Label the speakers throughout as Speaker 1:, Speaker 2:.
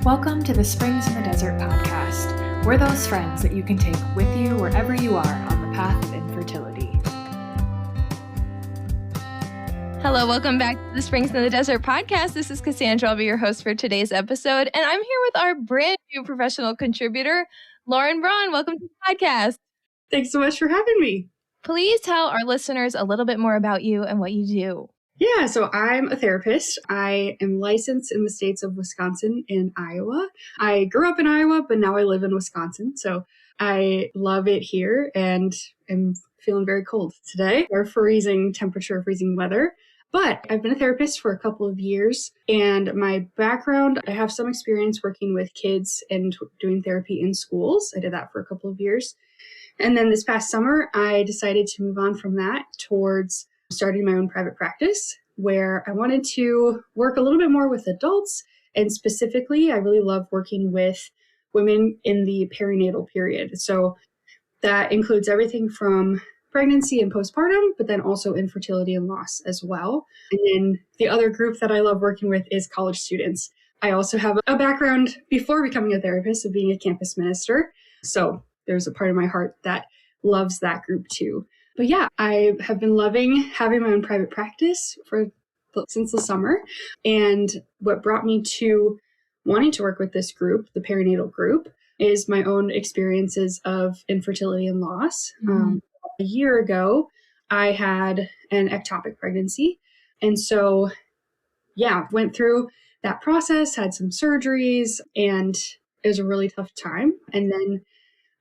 Speaker 1: Welcome to the Springs in the Desert podcast. We're those friends that you can take with you wherever you are on the path of infertility.
Speaker 2: Hello, welcome back to the Springs in the Desert podcast. This is Cassandra. I'll be your host for today's episode. And I'm here with our brand new professional contributor, Lauren Braun. Welcome to the podcast.
Speaker 3: Thanks so much for having me.
Speaker 2: Please tell our listeners a little bit more about you and what you do.
Speaker 3: Yeah, so I'm a therapist. I am licensed in the states of Wisconsin and Iowa. I grew up in Iowa, but now I live in Wisconsin. So I love it here and am feeling very cold today. We're freezing temperature, freezing weather. But I've been a therapist for a couple of years, and my background, I have some experience working with kids and doing therapy in schools. I did that for a couple of years. And then this past summer, I decided to move on from that towards starting my own private practice, where I wanted to work a little bit more with adults. And specifically, I really love working with women in the perinatal period. So that includes everything from pregnancy and postpartum, but then also infertility and loss as well. And then the other group that I love working with is college students. I also have a background before becoming a therapist of being a campus minister. So there's a part of my heart that loves that group too. But yeah, I have been loving having my own private practice since the summer. And what brought me to wanting to work with this group, the perinatal group, is my own experiences of infertility and loss. A year ago, I had an ectopic pregnancy. And so, yeah, went through that process, had some surgeries, and it was a really tough time. And then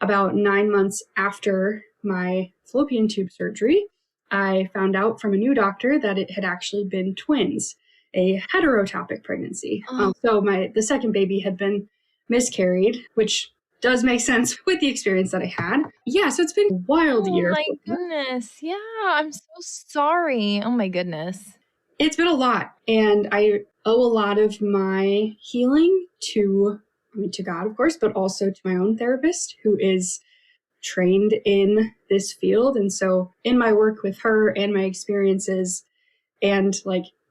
Speaker 3: about 9 months after my fallopian tube surgery, I found out from a new doctor that it had actually been twins, a heterotopic pregnancy. So the second baby had been miscarried, which does make sense with the experience that I had. Yeah, so it's been a wild year.
Speaker 2: Oh my goodness. Yeah, I'm so sorry. Oh my goodness.
Speaker 3: It's been a lot. And I owe a lot of my healing to God, of course, but also to my own therapist, who is trained in this field. And so in my work with her and my experiences and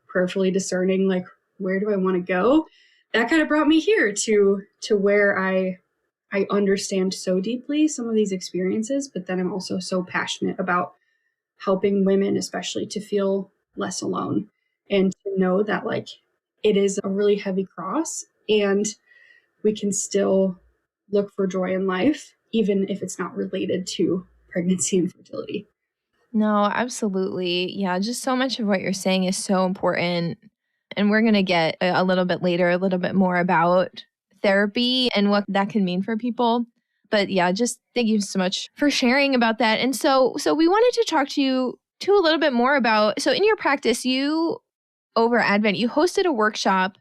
Speaker 3: prayerfully discerning, where do I want to go? That kind of brought me here to where I understand so deeply some of these experiences, but then I'm also so passionate about helping women, especially, to feel less alone and to know that it is a really heavy cross and we can still look for joy in life, even if it's not related to pregnancy and fertility.
Speaker 2: No, absolutely. Yeah, just so much of what you're saying is so important. And we're going to get a little bit later, a little bit more about therapy and what that can mean for people. But yeah, just thank you so much for sharing about that. And so we wanted to talk to you too a little bit more about, so in your practice, over Advent, you hosted a workshop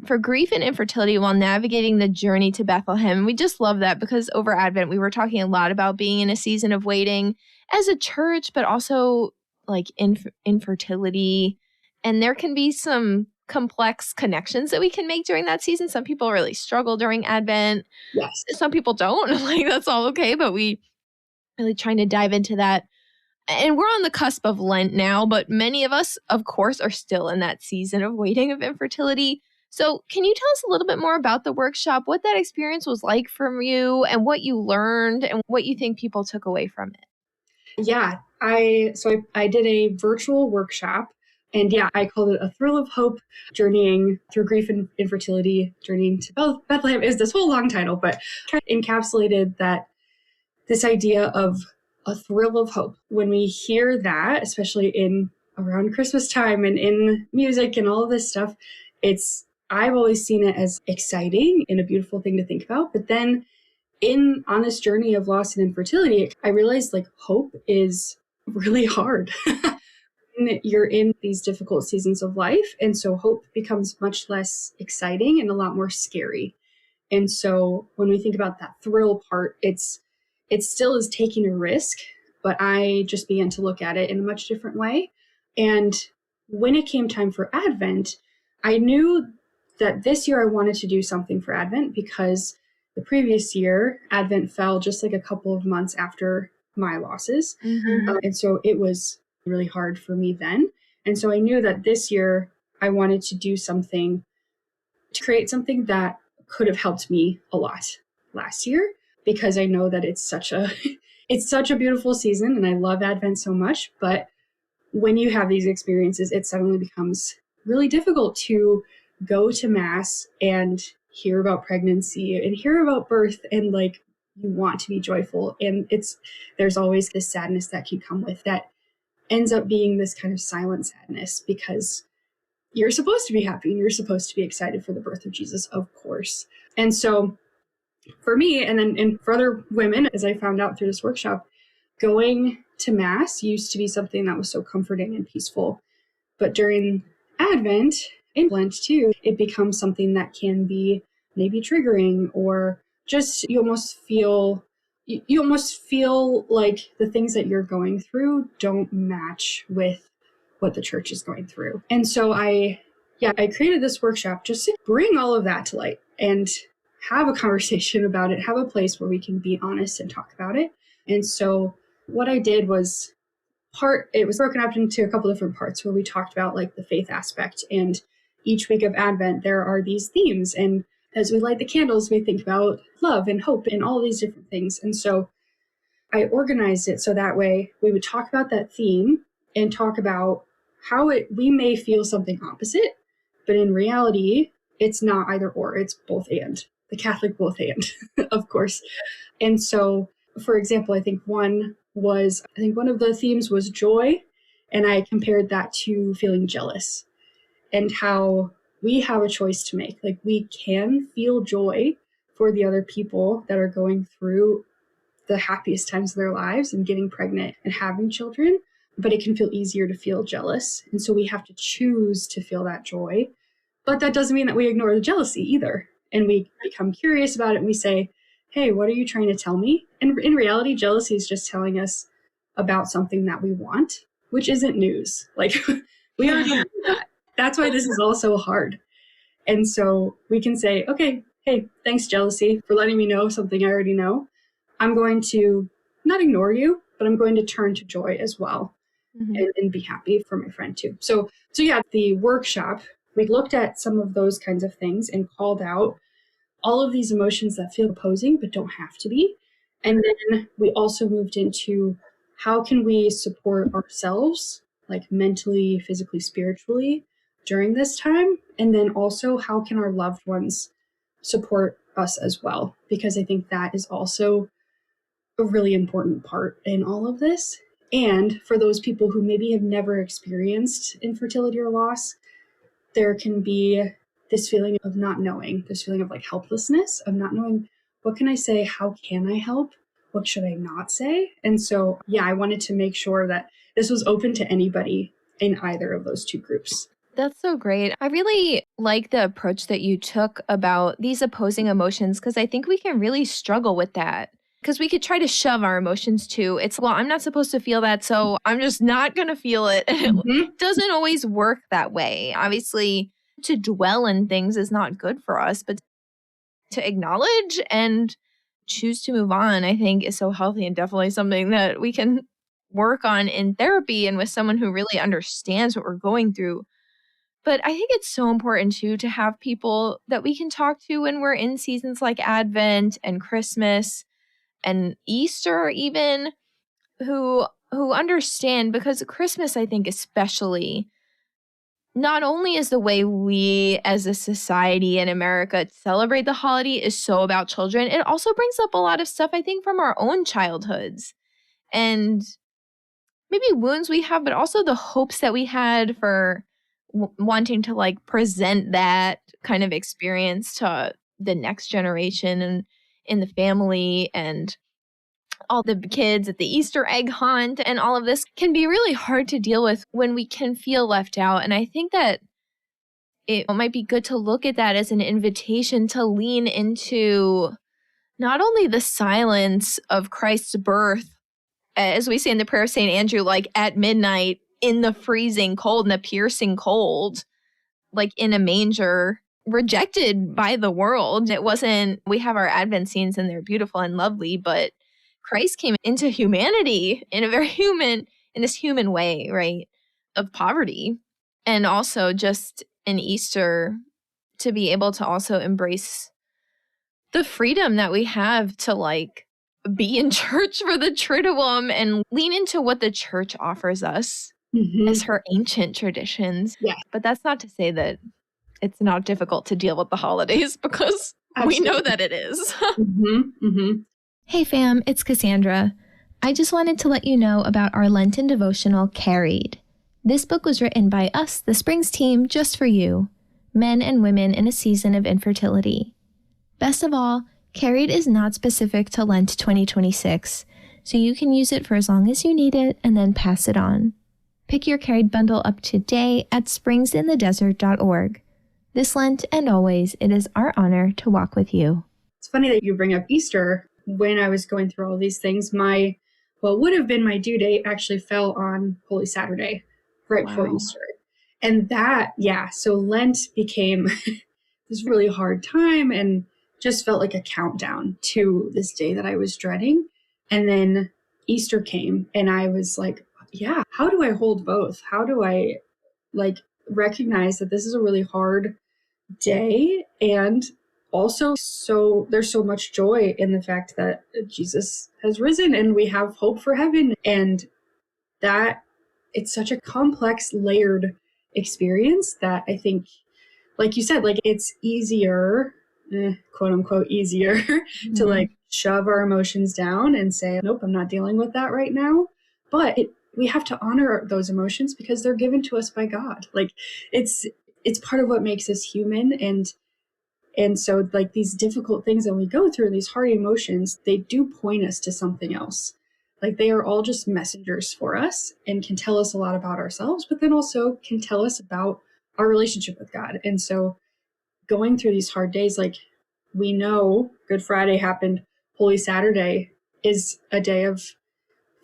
Speaker 2: for grief and infertility while navigating the journey to Bethlehem. And we just love that because over Advent, we were talking a lot about being in a season of waiting as a church, but also infertility. And there can be some complex connections that we can make during that season. Some people really struggle during Advent.
Speaker 3: Yes.
Speaker 2: Some people don't. That's all okay. But we really trying to dive into that. And we're on the cusp of Lent now, but many of us, of course, are still in that season of waiting of infertility. So can you tell us a little bit more about the workshop, what that experience was like for you and what you learned and what you think people took away from it?
Speaker 3: Yeah, I did a virtual workshop, and I called it A Thrill of Hope, Journeying Through Grief and Infertility, Journeying to Bethlehem is this whole long title, but kind of encapsulated this idea of a thrill of hope. When we hear that, especially around Christmas time and in music and all of this stuff, I've always seen it as exciting and a beautiful thing to think about. But then on this journey of loss and infertility, I realized hope is really hard. You're in these difficult seasons of life. And so hope becomes much less exciting and a lot more scary. And so when we think about that thrill part, it still is taking a risk, but I just began to look at it in a much different way. And when it came time for Advent, I knew that this year I wanted to do something for Advent because the previous year, Advent fell just a couple of months after my losses. Mm-hmm. And so it was really hard for me then. And so I knew that this year I wanted to do something, to create something that could have helped me a lot last year, because I know that it's such a it's such a beautiful season and I love Advent so much. But when you have these experiences, it suddenly becomes really difficult to go to Mass and hear about pregnancy and hear about birth, and like, you want to be joyful, and there's always this sadness that can come with that, ends up being this kind of silent sadness, because you're supposed to be happy and you're supposed to be excited for the birth of Jesus, of course. And so for me, and for other women, as I found out through this workshop, going to Mass used to be something that was so comforting and peaceful. But during Advent, and Lent too, it becomes something that can be maybe triggering, or just you almost feel like the things that you're going through don't match with what the church is going through. And so I created this workshop just to bring all of that to light and have a conversation about it, have a place where we can be honest and talk about it. And so what I did was, it was broken up into a couple different parts where we talked about like the faith aspect. And each week of Advent, there are these themes. And as we light the candles, we think about love and hope and all these different things. And so I organized it so that way we would talk about that theme and talk about how we may feel something opposite, but in reality, it's not either or, it's both and. The Catholic both and, of course. And so, for example, I think one of the themes was joy, and I compared that to feeling jealous, and how we have a choice to make. Like, we can feel joy for the other people that are going through the happiest times of their lives and getting pregnant and having children, but it can feel easier to feel jealous. And so we have to choose to feel that joy. But that doesn't mean that we ignore the jealousy either. And we become curious about it, and we say, hey, what are you trying to tell me? And in reality, jealousy is just telling us about something that we want, which isn't news. Like, we already know that. That's why this is all so hard. And so we can say, okay, hey, thanks, jealousy, for letting me know something I already know. I'm going to not ignore you, but I'm going to turn to joy as well, and be happy for my friend too. So yeah, the workshop, we looked at some of those kinds of things and called out all of these emotions that feel opposing but don't have to be. And then we also moved into how can we support ourselves, like mentally, physically, spiritually, during this time? And then also, how can our loved ones support us as well? Because I think that is also a really important part in all of this. And for those people who maybe have never experienced infertility or loss, there can be this feeling of not knowing, this feeling of like helplessness, of not knowing, what can I say? How can I help? What should I not say? And so, yeah, I wanted to make sure that this was open to anybody in either of those two groups.
Speaker 2: That's so great. I really like the approach that you took about these opposing emotions, because I think we can really struggle with that. Because we could try to shove our emotions to, well, I'm not supposed to feel that, so I'm just not going to feel it. It doesn't always work that way. Obviously, to dwell in things is not good for us, but to acknowledge and choose to move on, I think, is so healthy, and definitely something that we can work on in therapy and with someone who really understands what we're going through. But I think it's so important too to have people that we can talk to when we're in seasons like Advent and Christmas and Easter even, who understand, because Christmas, I think especially, not only is the way we as a society in America celebrate the holiday is so about children, it also brings up a lot of stuff, I think, from our own childhoods and maybe wounds we have, but also the hopes that we had for wanting to like present that kind of experience to the next generation and in the family, and all the kids at the Easter egg hunt, and all of this can be really hard to deal with when we can feel left out. And I think that it might be good to look at that as an invitation to lean into not only the silence of Christ's birth, as we say in the prayer of St. Andrew, like at midnight in the freezing cold and the piercing cold, like in a manger, rejected by the world. It wasn't, we have our Advent scenes and they're beautiful and lovely, but Christ came into humanity in a very human, in this human way, right, of poverty. And also just in Easter to be able to also embrace the freedom that we have to like be in church for the Triduum and lean into what the church offers us as her ancient traditions.
Speaker 3: Yeah.
Speaker 2: But that's not to say that it's not difficult to deal with the holidays, because we know that it is.
Speaker 4: Hey fam, it's Cassandra. I just wanted to let you know about our Lenten devotional, Carried. This book was written by us, the Springs team, just for you, men and women in a season of infertility. Best of all, Carried is not specific to Lent 2026, so you can use it for as long as you need it and then pass it on. Pick your Carried bundle up today at springsinthedesert.org. This Lent and always, it is our honor to walk with you.
Speaker 3: It's funny that you bring up Easter. When I was going through all these things, what would have been my due date actually fell on Holy Saturday, right before Easter. And so Lent became this really hard time and just felt like a countdown to this day that I was dreading. And then Easter came and I was like, yeah, how do I hold both? How do I recognize that this is a really hard day? And also, there's so much joy in the fact that Jesus has risen and we have hope for heaven. And that it's such a complex, layered experience that I think, like you said, it's easier, quote unquote, easier to shove our emotions down and say, nope, I'm not dealing with that right now. But we have to honor those emotions because they're given to us by God. It's part of what makes us human. And so these difficult things that we go through, these hard emotions, they do point us to something else. They are all just messengers for us and can tell us a lot about ourselves, but then also can tell us about our relationship with God. And so going through these hard days, we know Good Friday happened, Holy Saturday is a day of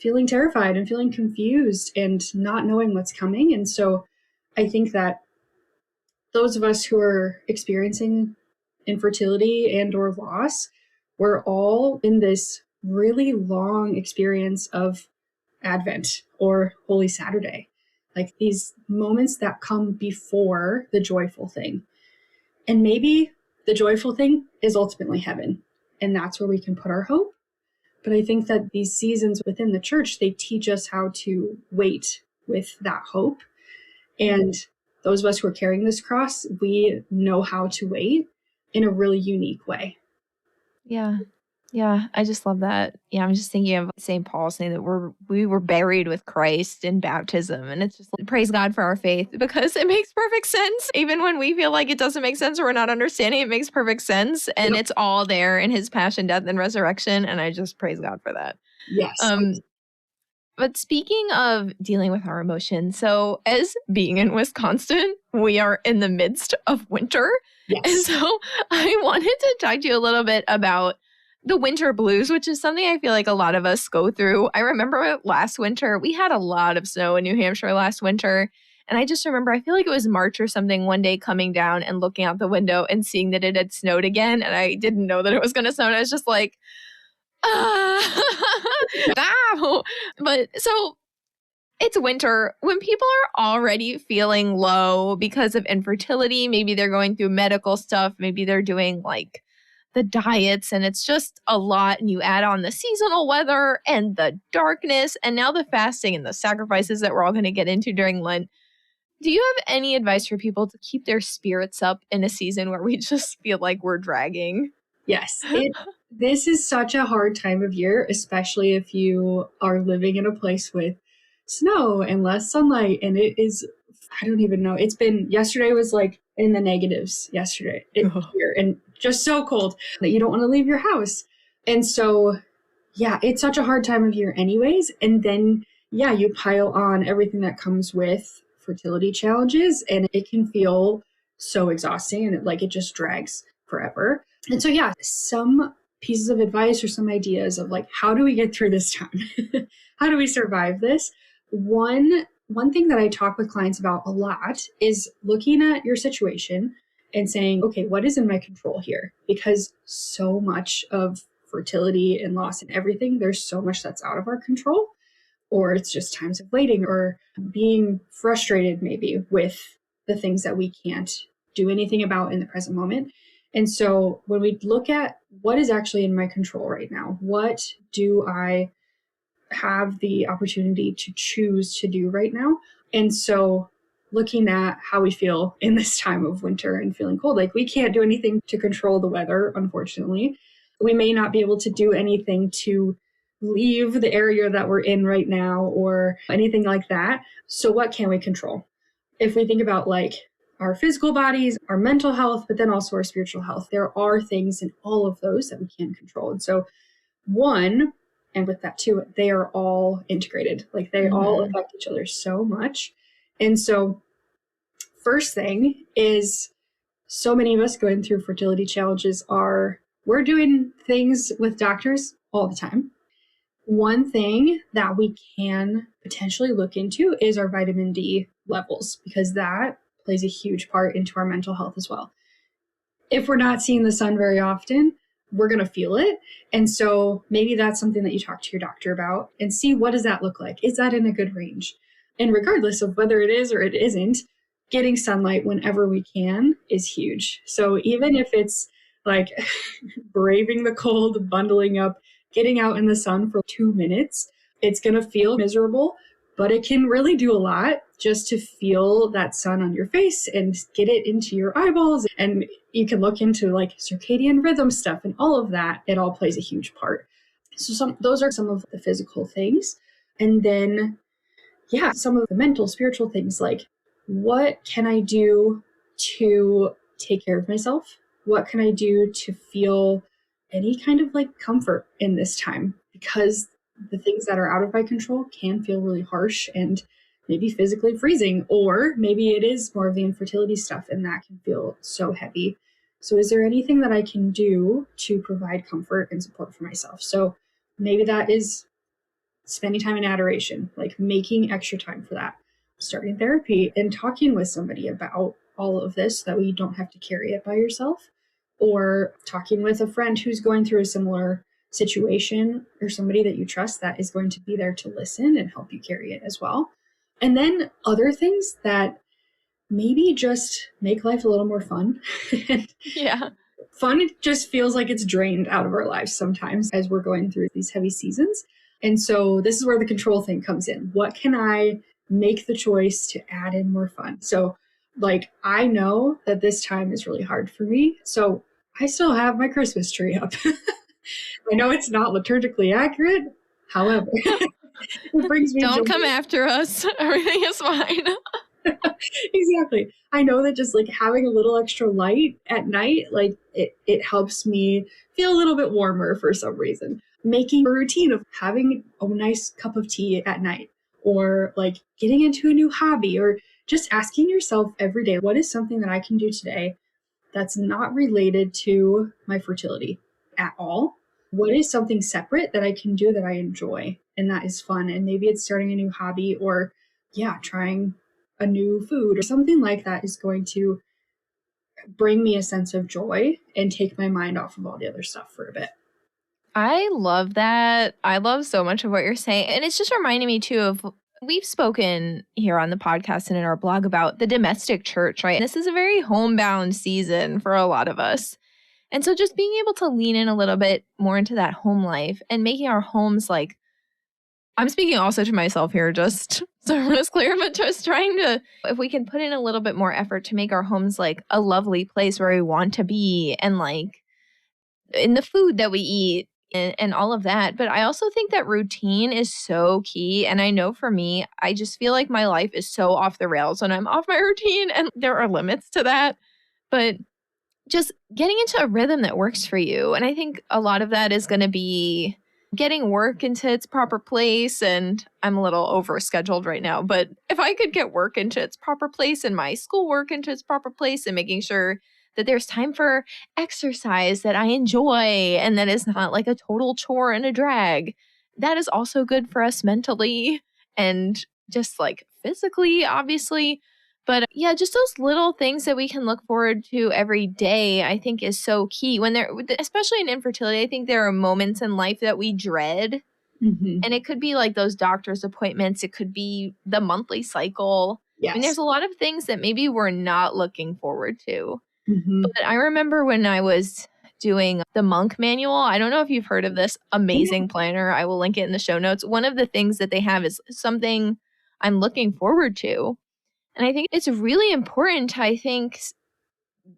Speaker 3: feeling terrified and feeling confused and not knowing what's coming. And so I think that those of us who are experiencing infertility and or loss, we're all in this really long experience of Advent or Holy Saturday, these moments that come before the joyful thing. And maybe the joyful thing is ultimately heaven, and that's where we can put our hope. But I think that these seasons within the church, they teach us how to wait with that hope. And those of us who are carrying this cross, we know how to wait in a really unique way.
Speaker 2: Yeah. I just love that. Yeah, I'm just thinking of St. Paul saying that we were buried with Christ in baptism. And it's just praise God for our faith, because it makes perfect sense. Even when we feel like it doesn't make sense or we're not understanding, it makes perfect sense. And it's all there in his passion, death, and resurrection. And I just praise God for that.
Speaker 3: Yes.
Speaker 2: But speaking of dealing with our emotions, so as being in Wisconsin, we are in the midst of winter.
Speaker 3: Yes.
Speaker 2: And so I wanted to talk to you a little bit about the winter blues, which is something I feel like a lot of us go through. I remember last winter, we had a lot of snow in New Hampshire last winter. And I just remember, I feel like it was March or something, one day coming down and looking out the window and seeing that it had snowed again. And I didn't know that it was going to snow. And I was just like, But so it's winter. When people are already feeling low because of infertility, maybe they're going through medical stuff, maybe they're doing the diets, and it's just a lot. And you add on the seasonal weather and the darkness, and now the fasting and the sacrifices that we're all going to get into during Lent. Do you have any advice for people to keep their spirits up in a season where we just feel like we're dragging?
Speaker 3: Yes. This is such a hard time of year, especially if you are living in a place with snow and less sunlight. And it is, I don't even know. Yesterday was in the negatives yesterday here, and just so cold that you don't want to leave your house. And so, yeah, it's such a hard time of year anyways. And then, you pile on everything that comes with fertility challenges, and it can feel so exhausting, and it just drags forever. And so, some pieces of advice or some ideas of how do we get through this time? How do we survive this? One thing that I talk with clients about a lot is looking at your situation and saying, okay, what is in my control here? Because so much of fertility and loss and everything, there's so much that's out of our control, or it's just times of waiting or being frustrated maybe with the things that we can't do anything about in the present moment. And so when we look at what is actually in my control right now, what do I have the opportunity to choose to do right now? And so looking at how we feel in this time of winter and feeling cold, like we can't do anything to control the weather, unfortunately. We may not be able to do anything to leave the area that we're in right now or anything like that. So what can we control? If we think about like our physical bodies, our mental health, but then also our spiritual health, there are things in all of those that we can control. And so one, and with that too, they are all integrated. Like they all affect each other so much. And so first thing is, so many of us going through fertility challenges we're doing things with doctors all the time. One thing that we can potentially look into is our vitamin D levels, because that plays a huge part into our mental health as well. If we're not seeing the sun very often, we're going to feel it. And so maybe that's something that you talk to your doctor about and see, what does that look like? Is that in a good range? And regardless of whether it is or it isn't, getting sunlight whenever we can is huge. So even if it's like braving the cold, bundling up, getting out in the sun for 2 minutes, it's going to feel miserable, but it can really do a lot just to feel that sun on your face and get it into your eyeballs. And you can look into like circadian rhythm stuff and all of that. It all plays a huge part. So those are some of the physical things. And then, some of the mental, spiritual things, like what can I do to take care of myself? What can I do to feel any kind of like comfort in this time? Because the things that are out of my control can feel really harsh and maybe physically freezing, or maybe it is more of the infertility stuff and that can feel so heavy. So is there anything that I can do to provide comfort and support for myself? So maybe that is spending time in adoration, like making extra time for that, starting therapy and talking with somebody about all of this so that you don't have to carry it by yourself, or talking with a friend who's going through a similar situation, or somebody that you trust that is going to be there to listen and help you carry it as well. And then other things that maybe just make life a little more fun.
Speaker 2: Yeah.
Speaker 3: Fun just feels like it's drained out of our lives sometimes as we're going through these heavy seasons. And so this is where the control thing comes in. What can I make the choice to add in more fun? So like, I know that this time is really hard for me. So I still have my Christmas tree up. I know it's not liturgically accurate. However, it brings me
Speaker 2: Don't
Speaker 3: joy.
Speaker 2: come after us. Everything is fine.
Speaker 3: Exactly. I know that just like having a little extra light at night, like it helps me feel a little bit warmer for some reason. Making a routine of having a nice cup of tea at night, or like getting into a new hobby, or just asking yourself every day, what is something that I can do today that's not related to my fertility at all? What is something separate that I can do that I enjoy and that is fun? And maybe it's starting a new hobby, or trying a new food or something like that is going to bring me a sense of joy and take my mind off of all the other stuff for a bit.
Speaker 2: I love that. I love so much of what you're saying. And it's just reminding me too of, we've spoken here on the podcast and in our blog about the domestic church, right? And this is a very homebound season for a lot of us. And so just being able to lean in a little bit more into that home life and making our homes like, I'm speaking also to myself here, just so everyone's clear, but just trying to, if we can put in a little bit more effort to make our homes like a lovely place where we want to be, and like in the food that we eat and all of that. But I also think that routine is so key. And I know for me, I just feel like my life is so off the rails when I'm off my routine, and there are limits to that. But just getting into a rhythm that works for you. And I think a lot of that is going to be getting work into its proper place. And I'm a little overscheduled right now, but if I could get work into its proper place and my schoolwork into its proper place, and making sure that there's time for exercise that I enjoy and that is not like a total chore and a drag, that is also good for us mentally and just like physically, obviously. But just those little things that we can look forward to every day, I think is so key. When there, especially in infertility, I think there are moments in life that we dread.
Speaker 3: Mm-hmm.
Speaker 2: And it could be like those doctor's appointments. It could be the monthly cycle.
Speaker 3: Yes.
Speaker 2: I mean, there's a lot of things that maybe we're not looking forward to. But I remember when I was doing the Monk Manual, I don't know if you've heard of this amazing planner. I will link it in the show notes. One of the things that they have is something I'm looking forward to. And I think it's really important to,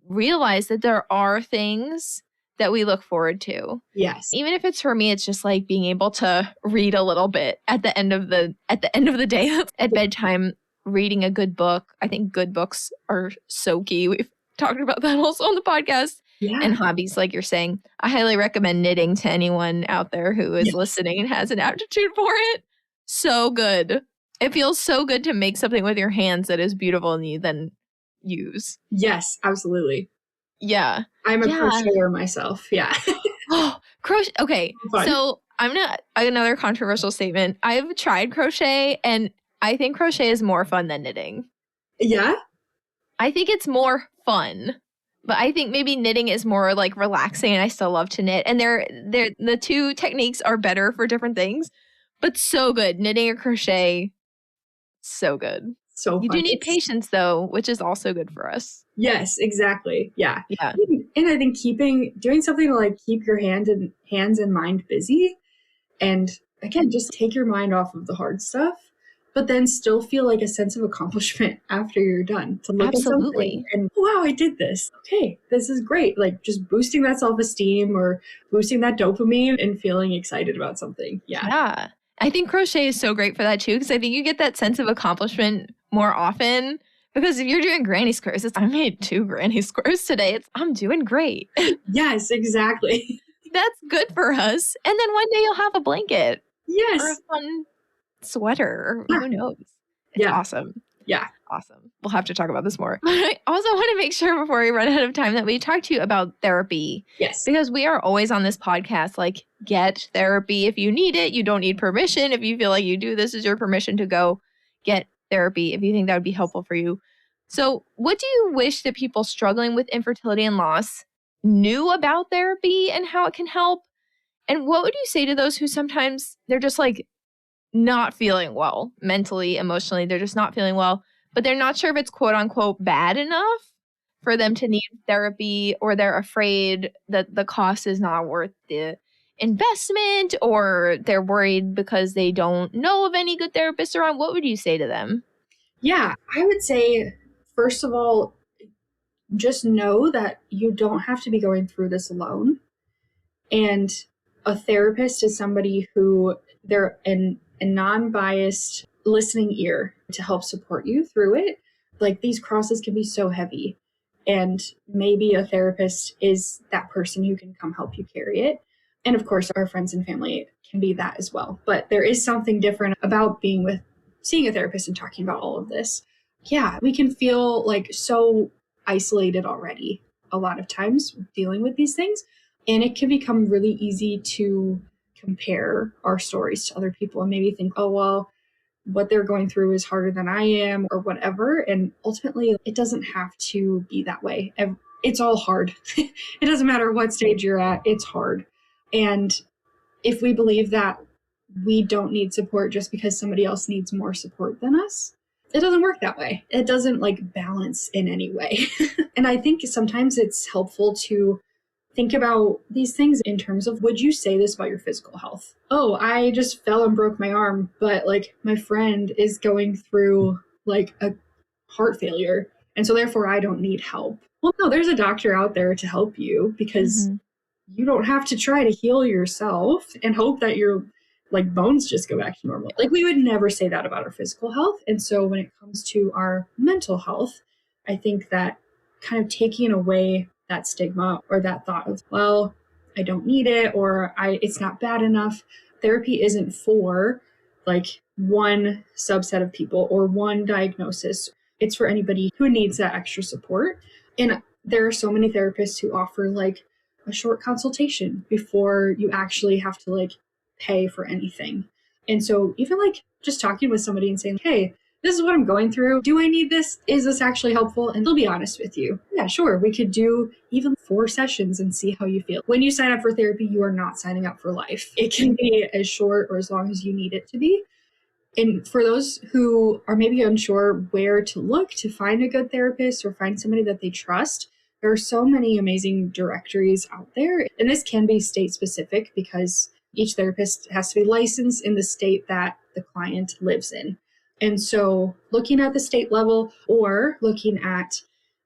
Speaker 2: realize that there are things that we look forward to.
Speaker 3: Yes.
Speaker 2: Even if it's for me, it's just like being able to read a little bit at the end of the day at bedtime, reading a good book. I think good books are so key. We've talked about that also on the podcast.
Speaker 3: Yeah.
Speaker 2: And hobbies, like you're saying. I highly recommend knitting to anyone out there who is listening and has an aptitude for it. So good. It feels so good to make something with your hands that is beautiful and you then use.
Speaker 3: Yes, absolutely.
Speaker 2: Yeah.
Speaker 3: I'm a crocheter myself. Yeah.
Speaker 2: Oh, crochet. Okay.
Speaker 3: Fun.
Speaker 2: So another controversial statement. I've tried crochet and I think crochet is more fun than knitting.
Speaker 3: Yeah?
Speaker 2: I think it's more fun. But I think maybe knitting is more like relaxing and I still love to knit. And the two techniques are better for different things, but so good. Knitting or crochet, so good.
Speaker 3: So fun.
Speaker 2: You do need patience though, which is also good for us.
Speaker 3: Yes, exactly. Yeah.
Speaker 2: Yeah.
Speaker 3: And I think doing something to like keep your hands and mind busy. And again, just take your mind off of the hard stuff, but then still feel like a sense of accomplishment after you're done. To look at something and wow, I did this. Okay, this is great. Like just boosting that self-esteem or boosting that dopamine and feeling excited about something. Yeah.
Speaker 2: Yeah. I think crochet is so great for that too, because I think you get that sense of accomplishment more often. Because if you're doing granny squares, I made 2 granny squares today. I'm doing great.
Speaker 3: Yes, exactly.
Speaker 2: That's good for us. And then one day you'll have a blanket.
Speaker 3: Yes.
Speaker 2: Or a fun sweater.
Speaker 3: Yeah.
Speaker 2: Who knows? It's awesome.
Speaker 3: Yeah.
Speaker 2: Awesome. We'll have to talk about this more. But I also want to make sure before we run out of time that we talk to you about therapy.
Speaker 3: Yes.
Speaker 2: Because we are always on this podcast, like, get therapy if you need it. You don't need permission. If you feel like you do, this is your permission to go get therapy if you think that would be helpful for you. So what do you wish that people struggling with infertility and loss knew about therapy and how it can help? And what would you say to those who sometimes they're just like not feeling well mentally, emotionally, they're just not feeling well, but they're not sure if it's quote unquote bad enough for them to need therapy, or they're afraid that the cost is not worth the investment, or they're worried because they don't know of any good therapists around? What would you say to them?
Speaker 3: Yeah, I would say, first of all, just know that you don't have to be going through this alone. And a therapist is somebody who they're a non-biased listening ear to help support you through it. Like, these crosses can be so heavy, and maybe a therapist is that person who can come help you carry it. And of course, our friends and family can be that as well. But there is something different about seeing a therapist and talking about all of this. Yeah, we can feel like so isolated already a lot of times dealing with these things. And it can become really easy to compare our stories to other people and maybe think, oh, well, what they're going through is harder than I am or whatever. And ultimately, it doesn't have to be that way. It's all hard. It doesn't matter what stage you're at. It's hard. And if we believe that we don't need support just because somebody else needs more support than us, it doesn't work that way. It doesn't like balance in any way. And I think sometimes it's helpful to think about these things in terms of, would you say this about your physical health? Oh, I just fell and broke my arm, but like my friend is going through like a heart failure, and so therefore I don't need help. Well, no, there's a doctor out there to help you, because you don't have to try to heal yourself and hope that your like bones just go back to normal. Like, we would never say that about our physical health. And so when it comes to our mental health, I think that kind of taking away that stigma or that thought of, well, I don't need it, or it's not bad enough. Therapy isn't for like one subset of people or one diagnosis. It's for anybody who needs that extra support. And there are so many therapists who offer like a short consultation before you actually have to like pay for anything. And so even like just talking with somebody and saying, hey, this is what I'm going through. Do I need this? Is this actually helpful? And they'll be honest with you. Yeah, sure. We could do even 4 sessions and see how you feel. When you sign up for therapy, you are not signing up for life. It can be as short or as long as you need it to be. And for those who are maybe unsure where to look to find a good therapist or find somebody that they trust, There are so many amazing directories out there. And this can be state specific because each therapist has to be licensed in the state that the client lives in. And so looking at the state level or looking at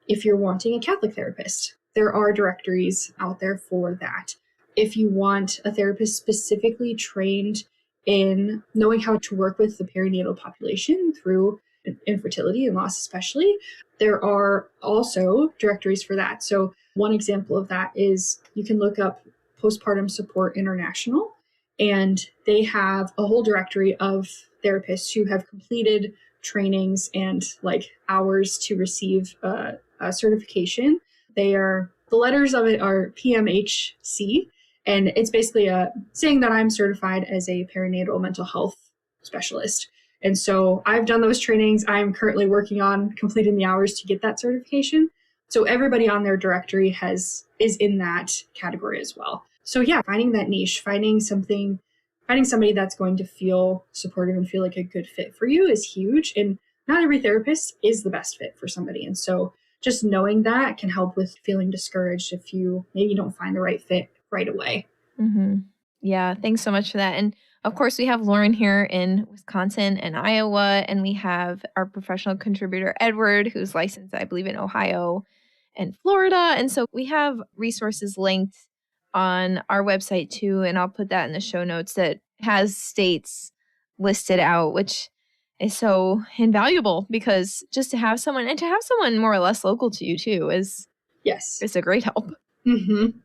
Speaker 3: if you're wanting a Catholic therapist, there are directories out there for that. If you want a therapist specifically trained in knowing how to work with the perinatal population through infertility and loss especially, there are also directories for that. So one example of that is you can look up Postpartum Support International, and they have a whole directory of therapists who have completed trainings and like hours to receive a certification. The letters of it are PMHC, and it's basically saying that I'm certified as a perinatal mental health specialist. And so I've done those trainings. I'm currently working on completing the hours to get that certification. So everybody on their directory is in that category as well. So yeah, finding that niche, finding somebody that's going to feel supportive and feel like a good fit for you is huge. And not every therapist is the best fit for somebody. And so just knowing that can help with feeling discouraged if you maybe don't find the right fit right away.
Speaker 2: Mm-hmm. Yeah, thanks so much for that. And of course, we have Lauren here in Wisconsin and Iowa, and we have our professional contributor, Edward, who's licensed, I believe, in Ohio and Florida. And so we have resources linked on our website too, and I'll put that in the show notes, that has states listed out, which is so invaluable because just to have someone, and to have someone more or less local to you too, is a great help.
Speaker 3: Mm-hmm.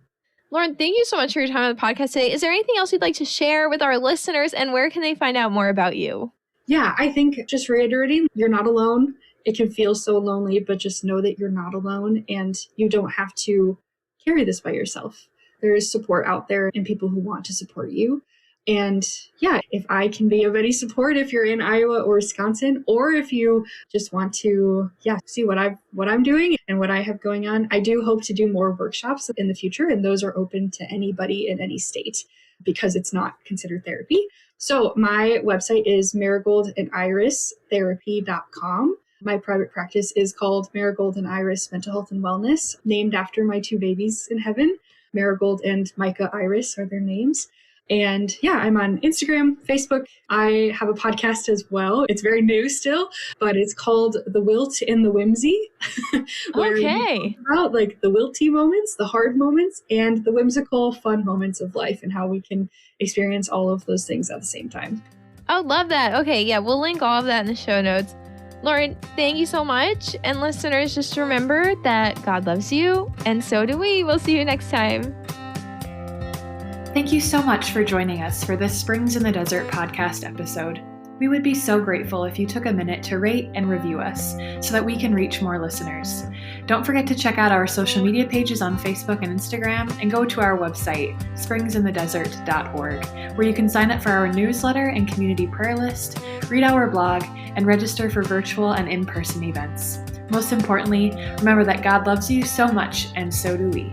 Speaker 2: Lauren, thank you so much for your time on the podcast today. Is there anything else you'd like to share with our listeners, and where can they find out more about you?
Speaker 3: Yeah, I think just reiterating, you're not alone. It can feel so lonely, but just know that you're not alone and you don't have to carry this by yourself. There is support out there and people who want to support you. And yeah, if I can be of any support, if you're in Iowa or Wisconsin, or if you just want to, see what I'm doing and what I have going on, I do hope to do more workshops in the future. And those are open to anybody in any state because it's not considered therapy. So my website is marigoldandiris.therapy.com. My private practice is called Marigold and Iris Mental Health and Wellness, named after my two babies in heaven. Marigold and Micah Iris are their names. And yeah, I'm on Instagram, Facebook. I have a podcast as well. It's very new still, but it's called The Wilt and the Whimsy. Where we talk about like the wilty moments, the hard moments, and the whimsical, fun moments of life and how we can experience all of those things at the same time.
Speaker 2: I love that. Okay, yeah, we'll link all of that in the show notes. Lauren, thank you so much. And listeners, just remember that God loves you, and so do we. We'll see you next time.
Speaker 1: Thank you so much for joining us for this Springs in the Desert podcast episode. We would be so grateful if you took a minute to rate and review us so that we can reach more listeners. Don't forget to check out our social media pages on Facebook and Instagram, and go to our website, springsinthedesert.org, where you can sign up for our newsletter and community prayer list, read our blog, and register for virtual and in-person events. Most importantly, remember that God loves you so much, and so do we.